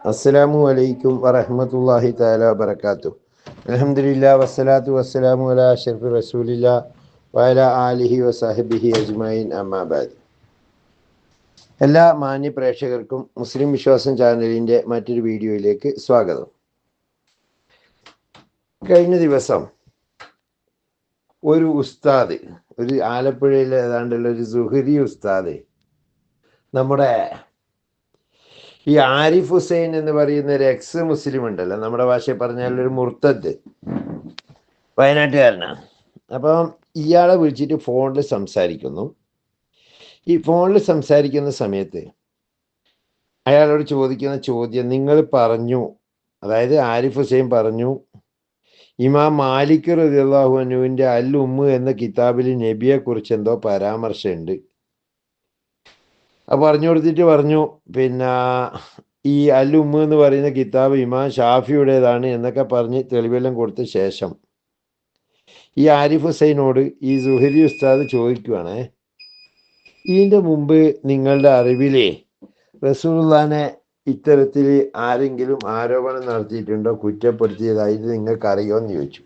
അസ്സലാമു അലൈക്കും വറഹ്മത്തുള്ളാഹി തആല വബറകാതുഹു. അൽഹംദുലില്ലാഹി വസ്സലാത്തു വസ്സലാമു അലാ അഷ്റഫി റസൂലില്ലാഹി വഅലാ ആലിഹി വസഹബിഹി അജ്മഈൻ അമ്മാ ബഅദ്. എല്ലാ മാന്യ പ്രേക്ഷകർക്കും മുസ്ലിം വിശ്വാസം ചാനലിൻ്റെ മറ്റൊരു വീഡിയോയിലേക്ക് സ്വാഗതം. കഴിഞ്ഞ ദിവസം ഒരു ഉസ്താദ്, ഒരു ആലപ്പുഴയിലെ ഏതാണ്ടുള്ള ഒരു സുഹരി ഉസ്താദ്, നമ്മുടെ ഈ ആരിഫ് ഹുസൈൻ എന്ന് പറയുന്ന ഒരു എക്സ് മുസ്ലിം ഉണ്ടല്ലോ, നമ്മുടെ ഭാഷയിൽ പറഞ്ഞാൽ ഒരു മുർത്തദ്, വയനാട്ടുകാരനാണ്. അപ്പം ഇയാളെ വിളിച്ചിട്ട് ഫോണിൽ സംസാരിക്കുന്നു. ഈ ഫോണിൽ സംസാരിക്കുന്ന സമയത്ത് അയാളോട് ചോദിക്കുന്ന ചോദ്യം, നിങ്ങൾ പറഞ്ഞു, അതായത് ആരിഫ് ഹുസൈൻ പറഞ്ഞു, ഇമാം മാലിക് റളിയല്ലാഹു അൻഹുവിൻ്റെ അൽ ഉമ്മ് എന്ന കിതാബിൽ നബിയെ കുറിച്ച് എന്തോ പരാമർശമുണ്ട്. അത് പറഞ്ഞു കൊടുത്തിട്ട് പറഞ്ഞു, പിന്നെ ഈ അൽ ഉമ്മ് എന്ന് പറയുന്ന കിതാബ് ഇമാം ഷാഫിയുടേതാണ് എന്നൊക്കെ പറഞ്ഞ് തെളിവെല്ലാം കൊടുത്ത ശേഷം ഈ ആരിഫ് ഹുസൈനോട് ഈ സുഹരി ഉസ്താദ് ചോദിക്കുവാണ്, ഇതിൻ്റെ മുമ്പ് നിങ്ങളുടെ അറിവിലെ റസൂലുള്ളാഹിനെ ഇത്തരത്തിൽ ആരെങ്കിലും ആരോപണം നടത്തിയിട്ടുണ്ടോ, കുറ്റപ്പെടുത്തിയതായിട്ട് നിങ്ങൾക്ക് അറിയുമോ എന്ന് ചോദിച്ചു.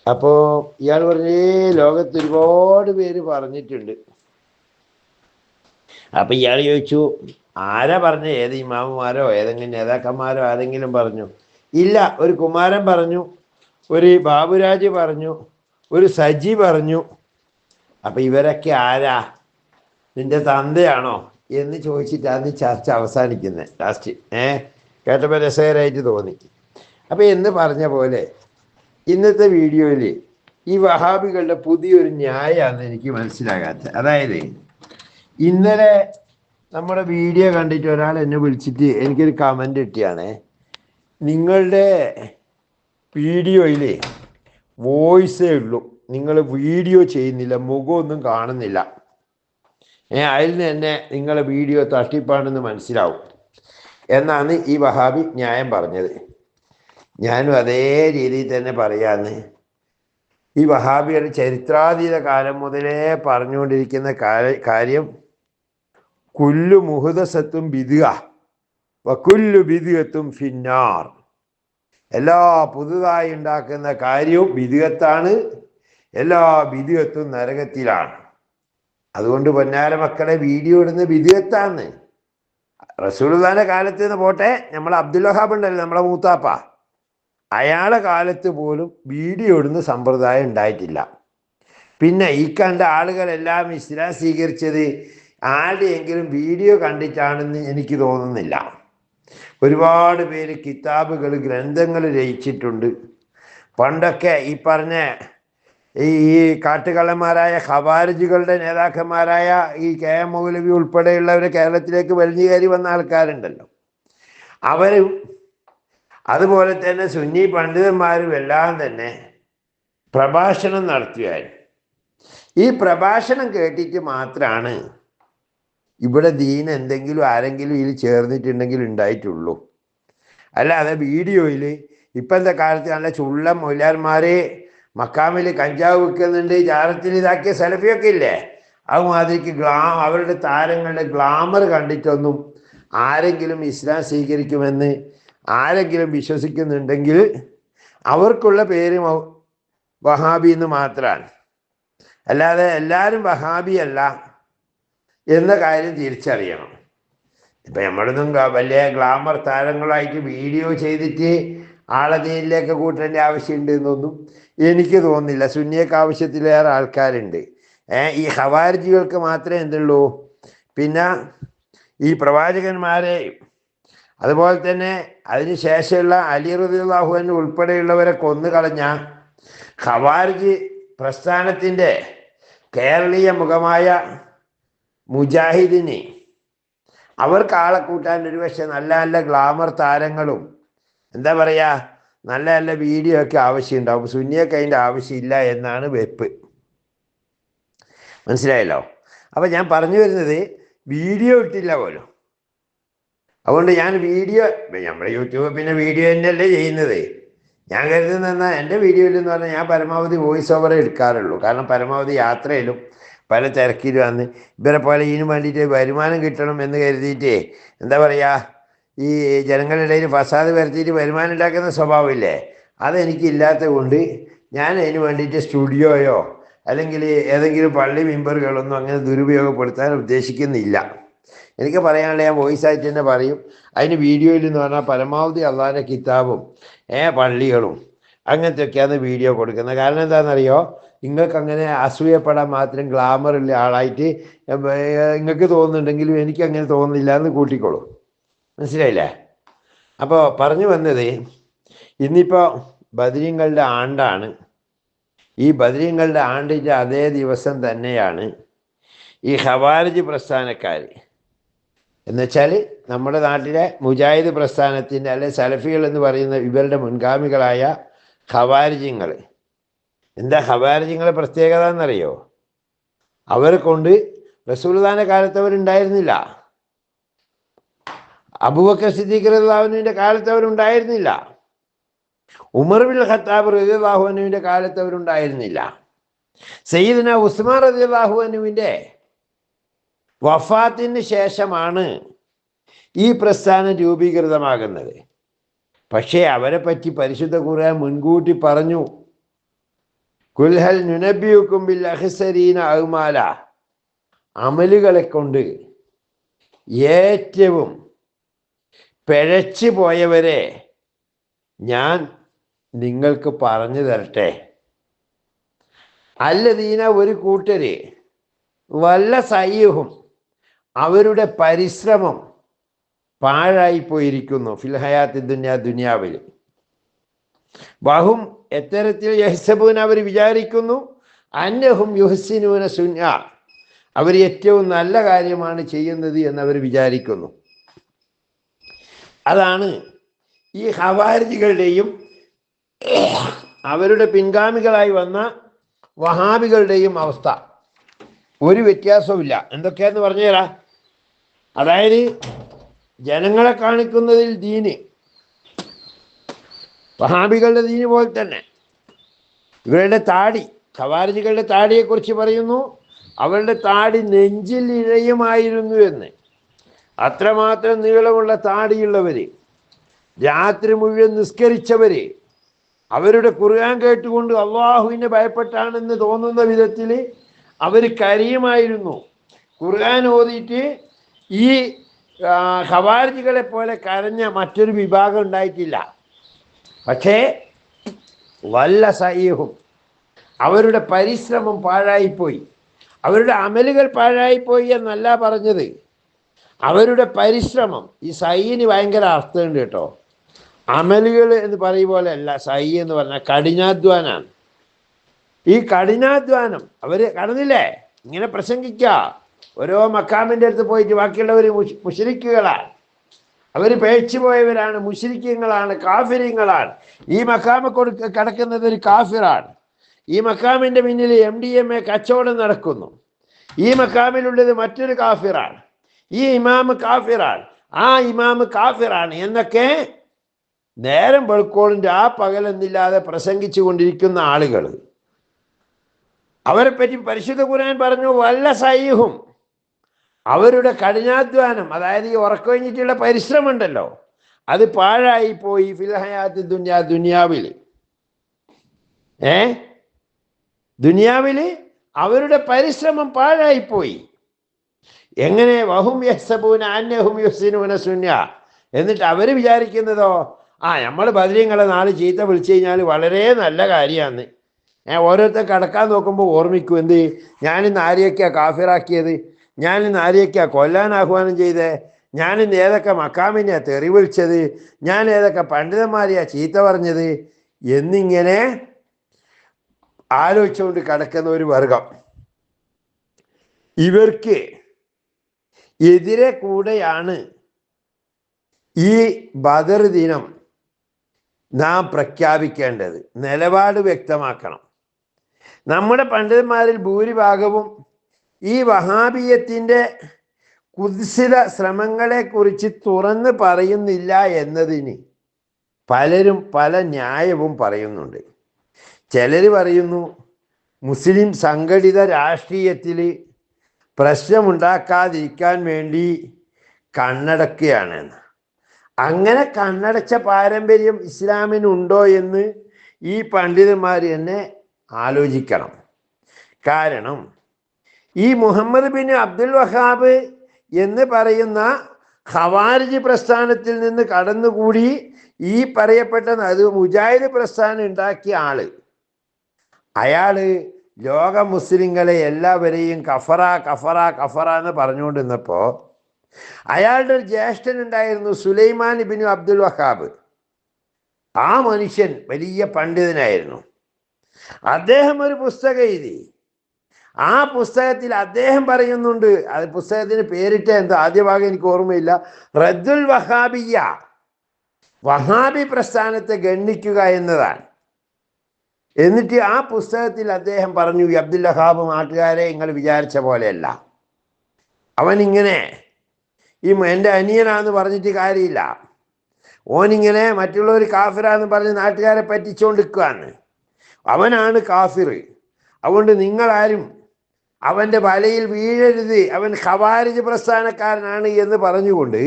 അപ്പോൾ ഇയാൾ പറഞ്ഞേ, ലോകത്ത് ഒരുപാട് പേര് പറഞ്ഞിട്ടുണ്ട്. അപ്പം ഇയാൾ ചോദിച്ചു, ആരാ പറഞ്ഞ? ഏത് ഇമാമുമാരോ ഏതെങ്കിലും നേതാക്കന്മാരോ ആരെങ്കിലും പറഞ്ഞു? ഇല്ല, ഒരു കുമാരൻ പറഞ്ഞു, ഒരു ബാബുരാജ് പറഞ്ഞു, ഒരു സജി പറഞ്ഞു. അപ്പം ഇവരൊക്കെ ആരാ? നിന്റെ തന്തയാണോ എന്ന് ചോദിച്ചിട്ടാണ് ചർച്ച അവസാനിക്കുന്നത് ലാസ്റ്റ്. കേട്ടപ്പോൾ രസകരമായിട്ട് തോന്നി. അപ്പം എന്ന് പറഞ്ഞ പോലെ ഇന്നത്തെ വീഡിയോയിൽ ഈ വഹാബികളുടെ പുതിയൊരു ന്യായമാണ് എനിക്ക് മനസ്സിലാകാത്തത്. അതായത് ഇന്നലെ നമ്മുടെ വീഡിയോ കണ്ടിട്ട് ഒരാൾ എന്നെ വിളിച്ചിട്ട് എനിക്കൊരു കമൻ്റ് ഇട്ടിയാണ്, നിങ്ങളുടെ വീഡിയോയിൽ വോയിസേ ഉള്ളൂ, നിങ്ങൾ വീഡിയോ ചെയ്യുന്നില്ല, മുഖമൊന്നും കാണുന്നില്ല, അതിൽ നിന്ന് തന്നെ നിങ്ങളെ വീഡിയോ തട്ടിപ്പാണെന്ന് മനസ്സിലാവും എന്നാണ് ഈ വഹാബി ന്യായം പറഞ്ഞത്. ഞാനും അതേ രീതിയിൽ തന്നെ പറയാന്ന്. ഈ വഹാബിയുടെ ചരിത്രാതീത കാലം മുതലേ പറഞ്ഞുകൊണ്ടിരിക്കുന്ന കാര്യം, കുല്ലു മുഹ്ദസത്തും ബിദ്അ വകുല്ലു ബിദ്അത്തും ഫിന്നാർ. എല്ലാ പുതുതായി ഉണ്ടാക്കുന്ന കാര്യവും ബിദ്അത്താണ്, എല്ലാ ബിദ്അത്തും നരകത്തിലാണ്. അതുകൊണ്ട് പൊന്നാര മക്കളെ, വീഡിയോ ഇടുന്ന ബിദ്അത്താണ്. റസൂലുള്ളാഹിന്റെ കാലത്ത് നിന്ന് പോട്ടെ, നമ്മളെ അബ്ദുൽ വഹാബ് ഉണ്ടല്ലോ, നമ്മളെ മൂത്താപ്പ, അയാളെ കാലത്ത് പോലും വീഡിയോ ഇടുന്ന സമ്പ്രദായം ഉണ്ടായിട്ടില്ല. പിന്നെ ഈ കണ്ട ആളുകളെല്ലാം ഇസ്ലാം സ്വീകരിച്ചത് ആരുടെയെങ്കിലും വീഡിയോ കണ്ടിട്ടാണെന്ന് എനിക്ക് തോന്നുന്നില്ല. ഒരുപാട് പേര് കിതാബുകൾ, ഗ്രന്ഥങ്ങൾ രചിച്ചിട്ടുണ്ട്. പണ്ടൊക്കെ ഈ പറഞ്ഞ ഈ കാട്ടുകള്ളന്മാരായ ഖവാരിജുകളുടെ നേതാക്കന്മാരായ ഈ കെ എം മൗലവി ഉൾപ്പെടെയുള്ളവർ കേരളത്തിലേക്ക് വലിഞ്ഞു കയറി വന്ന ആൾക്കാരുണ്ടല്ലോ, അവരും അതുപോലെ തന്നെ സുന്നി പണ്ഡിതന്മാരും എല്ലാം തന്നെ പ്രഭാഷണം നടത്തുകയായിരുന്നു. ഈ പ്രഭാഷണം കേട്ടിട്ട് മാത്രമാണ് ഇവിടെ ദീൻ എന്തെങ്കിലും ആരെങ്കിലും ഇതിൽ ചേർന്നിട്ടുണ്ടെങ്കിൽ ഉണ്ടായിട്ടുള്ളൂ. അല്ലാതെ വീഡിയോയിൽ ഇപ്പോഴത്തെ കാലത്ത് നല്ല ചുള്ള മൊയ്ലാന്മാരെ മക്കാമിൽ കഞ്ചാവ് വിൽക്കുന്നുണ്ട്, ജാറത്തിൽ ഇതാക്കിയ സെൽഫിയൊക്കെ ഇല്ലേ, അതുമാതിരിക്ക് അവരുടെ താരങ്ങളുടെ ഗ്ലാമർ കണ്ടിട്ടൊന്നും ആരെങ്കിലും ഇസ്ലാം സ്വീകരിക്കുമെന്ന് ആരെങ്കിലും വിശ്വസിക്കുന്നുണ്ടെങ്കിൽ അവർക്കുള്ള പേര് വഹാബി എന്ന് മാത്രമാണ്. അല്ലാതെ എല്ലാവരും വഹാബി അല്ല എന്ന കാര്യം തിരിച്ചറിയണം. ഇപ്പം നമ്മളൊന്നും വലിയ ഗ്ലാമർ താരങ്ങളായിട്ട് വീഡിയോ ചെയ്തിട്ട് ആളെ ദീനിലേക്ക് കൂട്ടേണ്ട ആവശ്യമുണ്ട് എന്നൊന്നും എനിക്ക് തോന്നുന്നില്ല. സുന്നിയൊക്കെ ആവശ്യത്തിലേറെ ആൾക്കാരുണ്ട്. ഈ ഖവാരിജികൾക്ക് മാത്രമേ എന്തുള്ളൂ. പിന്നെ ഈ പ്രവാചകന്മാരെ, അതുപോലെ തന്നെ അതിനുശേഷമുള്ള അലി റളിയല്ലാഹു അൻഹു ഉൾപ്പെടെയുള്ളവരെ കൊന്നുകളഞ്ഞ ഖവാരിജ് പ്രസ്ഥാനത്തിൻ്റെ കേരളീയ മുഖമായ മുജാഹിദിന്, അവർക്ക് ആളെ കൂട്ടാൻ ഒരുപക്ഷെ നല്ല നല്ല ഗ്ലാമർ താരങ്ങളും എന്താ പറയുക, നല്ല നല്ല വീഡിയോ ഒക്കെ ആവശ്യമുണ്ടാവും. സുന്നിയൊക്കെ അതിൻ്റെ ആവശ്യമില്ല എന്നാണ് വെപ്പ്. മനസ്സിലായല്ലോ? അപ്പം ഞാൻ പറഞ്ഞു വരുന്നത്, വീഡിയോ ഇട്ടില്ല പോലും. അതുകൊണ്ട് ഞാൻ വീഡിയോ, നമ്മുടെ യൂട്യൂബ് പിന്നെ വീഡിയോ തന്നെയല്ലേ ചെയ്യുന്നത്. ഞാൻ കരുതുന്ന എൻ്റെ വീഡിയോയിൽ എന്ന് പറഞ്ഞാൽ ഞാൻ പരമാവധി വോയിസ് ഓവറേ എടുക്കാറുള്ളൂ. കാരണം പരമാവധി യാത്രയിലും പല തിരക്കിലും വന്ന് ഇവരെ പോലെ ഇതിനു വേണ്ടിയിട്ട് വരുമാനം കിട്ടണം എന്ന് കരുതിയിട്ട് എന്താ പറയുക, ഈ ജനങ്ങളുടെ ഇടയിൽ ഫസാദ് വരുത്തിയിട്ട് വരുമാനം ഉണ്ടാക്കുന്ന സ്വഭാവമില്ലേ, അതെനിക്കില്ലാത്തത് കൊണ്ട് ഞാൻ അതിന് വേണ്ടിയിട്ട് സ്റ്റുഡിയോയോ അല്ലെങ്കിൽ ഏതെങ്കിലും പള്ളി മെമ്പറുകളൊന്നും അങ്ങനെ ദുരുപയോഗപ്പെടുത്താൻ ഉദ്ദേശിക്കുന്നില്ല. എനിക്ക് പറയാനുള്ള ഞാൻ വോയിസ് ആയിട്ട് തന്നെ പറയും. അതിന് വീഡിയോയിൽ എന്ന് പറഞ്ഞാൽ പരമാവധി അള്ളാഹിൻ്റെ കിതാബും പള്ളികളും അങ്ങനത്തെ ഒക്കെയാണ് വീഡിയോ കൊടുക്കുന്നത്. കാരണം എന്താണെന്നറിയോ, നിങ്ങൾക്ക് അങ്ങനെ അസൂയപ്പെടാൻ മാത്രം ഗ്ലാമറുള്ള ആളായിട്ട് നിങ്ങൾക്ക് തോന്നുന്നുണ്ടെങ്കിലും എനിക്ക് അങ്ങനെ തോന്നുന്നില്ല എന്ന് കൂട്ടിക്കോളൂ. മനസ്സിലായില്ലേ? അപ്പോൾ പറഞ്ഞു വന്നത്, ഇന്നിപ്പോൾ ബദരീങ്ങളുടെ ആണ്ടാണ്. ഈ ബദരീങ്ങളുടെ ആണ്ടിൻ്റെ അതേ ദിവസം തന്നെയാണ് ഈ ഖവാരിജ് പ്രസ്ഥാനക്കാർ, എന്നുവെച്ചാൽ നമ്മുടെ നാട്ടിലെ മുജാഹിദ് പ്രസ്ഥാനത്തിൻ്റെ അല്ലെ സലഫികൾ എന്ന് പറയുന്ന ഇവരുടെ മുൻഗാമികളായ ഖവാരിജിങ്ങൾ. എന്താ ഖവാരിജിങ്ങളെ പ്രത്യേകത എന്നറിയോ? അവരെ കൊണ്ട് റസൂലുള്ളാഹിന്റെ കാലത്ത് അവരുണ്ടായിരുന്നില്ല, അബൂബക്കർ സിദ്ദീഖ് റളിയല്ലാഹു അൻഹുവിന്റെ കാലത്ത് അവരുണ്ടായിരുന്നില്ല, ഉമർ ബിൻ ഖത്താബ് റളിയല്ലാഹു അൻഹുവിന്റെ കാലത്ത് അവരുണ്ടായിരുന്നില്ല, സയ്യിദുനാ ഉസ്മാൻ റളിയല്ലാഹു അൻഹുവിന്റെ വഫാത്തിന് ശേഷമാണ് ഈ പ്രസ്ഥാനം രൂപീകൃതമാകുന്നത്. പക്ഷേ അവരെ പറ്റി പരിശുദ്ധ ഖുർആൻ മുൻകൂട്ടി പറഞ്ഞു, ഖുൽ ഹൽ നുനബ്ബിയുക്കും ബിൽ അഖ്സരീന അഅ്മാല, അമലുകളെ കൊണ്ട് ഏറ്റവും പിഴച്ചു പോയവരെ ഞാൻ നിങ്ങൾക്ക് പറഞ്ഞു തരട്ടെ. അല്ലദീന, ഒരു കൂട്ടര്, വല്ല സയ്യുഹും, അവരുടെ പരിശ്രമം പാഴായി പോയിരിക്കുന്നു, ഫിൽ ഹയാത്തി ദുനിയ, ദുനിയാവിൽ. വഹും, എത്തരത്തിൽ, യഹ്സബൂന, അവർ വിചാരിക്കുന്നു, അന്നഹും യുഹ്സിനൂന സുന്ന, അവർ ഏറ്റവും നല്ല കാര്യമാണ് ചെയ്യുന്നത് എന്നവർ വിചാരിക്കുന്നു. അതാണ് ഈ ഖവാരിജികളുടെയും അവരുടെ പിൻഗാമികളായി വന്ന വഹാബികളുടെയും അവസ്ഥ. ഒരു വ്യത്യാസവുമില്ല. എന്തൊക്കെയാന്ന് പറഞ്ഞുതരാം. അതായത് ജനങ്ങളെ കാണിക്കുന്നതിൽ ദീന്, വഹാബികളുടെ ദീന് പോലെ തന്നെ. ഇവരുടെ താടി, ഖവാരിജികളുടെ താടിയെക്കുറിച്ച് പറയുന്നു, അവരുടെ താടി നെഞ്ചിൽ ഇഴയുമായിരുന്നു എന്ന്. അത്രമാത്രം നീളമുള്ള താടിയുള്ളവര്, രാത്രി മുഴുവൻ നിസ്കരിച്ചവര്, അവരുടെ ഖുർആൻ കേട്ടുകൊണ്ട് അള്ളാഹുവിനെ ഭയപ്പെട്ടാണെന്ന് തോന്നുന്ന വിധത്തിൽ അവർ കരയുമായിരുന്നു. ഖുർആൻ ഓതിയിട്ട് ഈ ഖവാരിജികളെ പോലെ കരഞ്ഞ മറ്റൊരു വിഭാഗം ഉണ്ടായിട്ടില്ല. പക്ഷേ വല്ല സയ്യഹും, അവരുടെ പരിശ്രമം പാഴായിപ്പോയി, അവരുടെ അമലുകൾ പാഴായിപ്പോയി എന്നല്ല പറഞ്ഞത്, അവരുടെ പരിശ്രമം. ഈ സയ്യിന് ഭയങ്കര അർത്ഥമുണ്ട് കേട്ടോ. അമലുകൾ എന്ന് പറയും പോലെ അല്ല, സയ്യ് എന്ന് പറഞ്ഞാൽ കഠിനാധ്വാനാണ്. ഈ കഠിനാധ്വാനം അവർ കടന്നില്ലേ, ഇങ്ങനെ പ്രസംഗിക്കുക, ഓരോ മക്കാമിൻ്റെ അടുത്ത് പോയിട്ട് ബാക്കിയുള്ളവർ മുശ്രിക്കുകളാണ്, അവർ പേഴ്ചു പോയവരാണ്, മുശ്രിക്കങ്ങളാണ്, കാഫിര്യങ്ങളാണ്. ഈ മക്കാമ കിടക്കുന്നത് ഒരു കാഫിറാണ്. ഈ മക്കാമിൻ്റെ പിന്നിൽ MDMA കച്ചവടം നടക്കുന്നു. ഈ മക്കാമിലുള്ളത് മറ്റൊരു കാഫിറാണ്. ഈ ഇമാമ് കാഫിറാണ്, ആ ഇമാമ് കാഫിറാണ് എന്നൊക്കെ നേരം വെളുക്കോളിൻ്റെ ആ പകലെന്നില്ലാതെ പ്രസംഗിച്ചു കൊണ്ടിരിക്കുന്ന ആളുകൾ. അവരെ പറ്റി പരിശുദ്ധ ഖുർആൻ പറഞ്ഞു, വല്ല സയ്യുഹും, അവരുടെ കഠിനാധ്വാനം, അതായത് ഈ ഉറക്കൊഴിഞ്ഞിട്ടുള്ള പരിശ്രമം ഉണ്ടല്ലോ, അത് പാഴായി പോയി, ഫിൽ ഹയാത്തി ദുനിയ, ദുനിയാവിൽ. ദുനിയാവിൽ അവരുടെ പരിശ്രമം പാഴായിപ്പോയി. എങ്ങനെ? വഹും യഹ്സബൂന അന്നഹും യുഹ്സിനൂന സുന്ന, എന്നിട്ട് അവർ വിചാരിക്കുന്നതോ, നമ്മൾ ബദരീങ്ങളെ നാളെ ചീത്ത വിളിച്ചു കഴിഞ്ഞാൽ വളരെ നല്ല കാര്യമാണ്. ഓരോരുത്തർ കടക്കാൻ നോക്കുമ്പോൾ ഓർമ്മിക്കും, എന്ത്, ഞാനിന്ന് ആരെയൊക്കെയാണ് കാഫിറാക്കിയത്, ഞാനിന്ന് ആരെയൊക്കെയാണ് കൊല്ലാൻ ആഹ്വാനം ചെയ്തത്, ഞാനിന്ന് ഏതൊക്കെ മക്കാമിനെയാണ് തെറി വിളിച്ചത്, ഞാൻ ഏതൊക്കെ പണ്ഡിതന്മാരെയാണ് ചീത്ത പറഞ്ഞത് എന്നിങ്ങനെ ആലോചിച്ചുകൊണ്ട് കിടക്കുന്ന ഒരു വർഗം. ഇവർക്ക് എതിരെ കൂടെയാണ് ഈ ബദർ ദിനം നാം പ്രഖ്യാപിക്കേണ്ടത്. നിലപാട് വ്യക്തമാക്കണം. നമ്മുടെ പണ്ഡിതന്മാരിൽ ഭൂരിഭാഗവും ഈ വഹാബിയത്തിൻ്റെ കുത്സിത ശ്രമങ്ങളെക്കുറിച്ച് തുറന്ന് പറയുന്നില്ല എന്നതിന് പലരും പല ന്യായവും പറയുന്നുണ്ട്. ചിലർ പറയുന്നു, മുസ്ലിം സംഘടിത രാഷ്ട്രീയത്തിൽ പ്രശ്നമുണ്ടാക്കാതിരിക്കാൻ വേണ്ടി കണ്ണടക്കുകയാണെന്ന്. അങ്ങനെ കണ്ണടച്ച പാരമ്പര്യം ഇസ്ലാമിനുണ്ടോ എന്ന് ഈ പണ്ഡിതന്മാർ തന്നെ ആലോചിക്കണം. കാരണം ഈ മുഹമ്മദ് ബിൻ അബ്ദുൽ വഹാബ് എന്ന് പറയുന്ന ഖവാരിജ് പ്രസ്ഥാനത്തിൽ നിന്ന് കടന്നുകൂടി ഈ പറയപ്പെട്ട അത് മുജാഹിദ് പ്രസ്ഥാനം ഉണ്ടാക്കിയ ആള്, അയാള് ലോക മുസ്ലിങ്ങളെ എല്ലാവരെയും കഫറ കഫറ കഫറ എന്ന് പറഞ്ഞുകൊണ്ടിരുന്നപ്പോൾ അയാളുടെ ഒരു ജ്യേഷ്ഠൻ ഉണ്ടായിരുന്നു, സുലൈമാൻ ഇബ്നു അബ്ദുൽ വഹാബ്. ആ മനുഷ്യൻ വലിയ പണ്ഡിതനായിരുന്നു. അദ്ദേഹം ഒരു പുസ്തകം എഴുതി. ആ പുസ്തകത്തിൽ അദ്ദേഹം പറയുന്നുണ്ട്, അത് പുസ്തകത്തിന് പേരിട്ട എന്തോ, ആദ്യ ഭാഗം എനിക്ക് ഓർമ്മയില്ല, റദ്ദുൽ വഹാബിയ, വഹാബി പ്രസ്ഥാനത്തെ ഗണ്ണിക്കുക എന്നതാണ്. എന്നിട്ട് ആ പുസ്തകത്തിൽ അദ്ദേഹം പറഞ്ഞു, ഈ അബ്ദുൽ വഹാബ് നാട്ടുകാരെ നിങ്ങൾ വിചാരിച്ച പോലെയല്ല. അവനിങ്ങനെ ഈ എൻ്റെ അനിയനാന്ന് പറഞ്ഞിട്ട് കാര്യമില്ല, ഓനിങ്ങനെ മറ്റുള്ളവർ കാഫിറാന്ന് പറഞ്ഞ് നാട്ടുകാരെ പറ്റിച്ചുകൊണ്ടിരിക്കുകയാണ്. അവനാണ് കാഫിർ. അതുകൊണ്ട് നിങ്ങളാരും അവൻ്റെ വലയിൽ വീഴരുത്, അവൻ ഖവാരിജ് പ്രസ്ഥാനക്കാരനാണ് എന്ന് പറഞ്ഞുകൊണ്ട്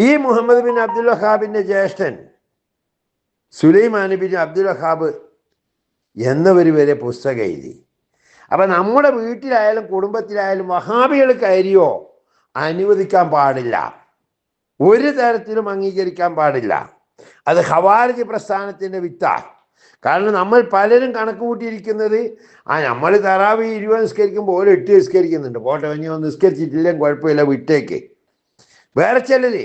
ഈ മുഹമ്മദ് ബിൻ അബ്ദുൽ വഹാബിൻ്റെ ജ്യേഷ്ഠൻ സുലൈമാൻ ബിൻ അബ്ദുൽ വഹാബ് എന്നവർ വരെ പുസ്തകം എഴുതി. അപ്പം നമ്മുടെ വീട്ടിലായാലും കുടുംബത്തിലായാലും വഹാബികൾ കയറിയോ അനുവദിക്കാൻ പാടില്ല, ഒരു തരത്തിലും അംഗീകരിക്കാൻ പാടില്ല. അത് ഖവാരിജ് പ്രസ്ഥാനത്തിൻ്റെ വിത്താണ്. കാരണം നമ്മൾ പലരും കണക്ക് കൂട്ടിയിരിക്കുന്നത്, നമ്മൾ തറാവി 20 നിസ്കരിക്കുമ്പോൾ ഓരോ 8 നിസ്കരിക്കുന്നുണ്ട്, പോട്ടെ ഇനി ഒന്ന് നിസ്കരിച്ചിട്ടില്ലെങ്കിൽ കുഴപ്പമില്ല വിട്ടേക്ക്. വേറെ ചിലര്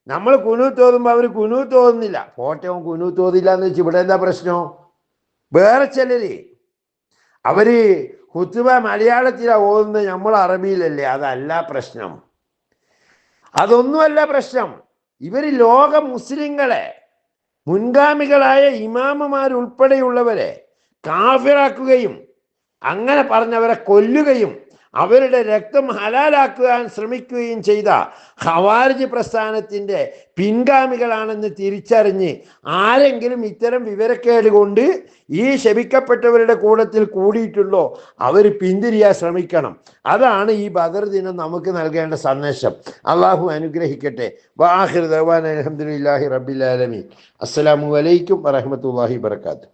നമ്മൾ കുനൂത്ത് ഓതുമ്പോൾ അവർ കുനൂത്ത് ഓതുന്നില്ല, പോട്ടെ അവൻ കുനൂത്ത് ഓതില്ല എന്ന് വെച്ച് ഇവിടെ എന്താ പ്രശ്നം? വേറെ ചിലര് അവര് ഖുത്ബ മലയാളത്തിലാണ് ഓതുന്നത്, നമ്മൾ അറബിയിലല്ലേ, അതല്ല പ്രശ്നം. അതൊന്നുമല്ല പ്രശ്നം. ഇവർ ലോക മുസ്ലിങ്ങളെ, മുൻഗാമികളായ ഇമാമുമാരുൾപ്പെടെയുള്ളവരെ കാഫിറാക്കുകയും അങ്ങനെ പറഞ്ഞവരെ കൊല്ലുകയും അവരുടെ രക്തം ഹലാലാക്കുവാൻ ശ്രമിക്കുകയും ചെയ്ത ഖവാരിജ് പ്രസ്ഥാനത്തിൻ്റെ പിൻഗാമികളാണെന്ന് തിരിച്ചറിഞ്ഞ് ആരെങ്കിലും ഇത്തരം വിവരക്കേട് കൊണ്ട് ഈ ശപിക്കപ്പെട്ടവരുടെ കൂട്ടത്തിൽ കൂടിയിട്ടുള്ളോ അവർ പിന്തിരിയാൻ ശ്രമിക്കണം. അതാണ് ഈ ബദർ ദിനം നമുക്ക് നൽകേണ്ട സന്ദേശം. അള്ളാഹു അനുഗ്രഹിക്കട്ടെ. വാഹിർ ദഅ്വാനാ അൽഹംദുലില്ലാഹി റബ്ബിൽ ആലമീൻ. അസ്സലാമു അലൈക്കും വറഹ്മത്തുള്ളാഹി വബറകാതുഹു.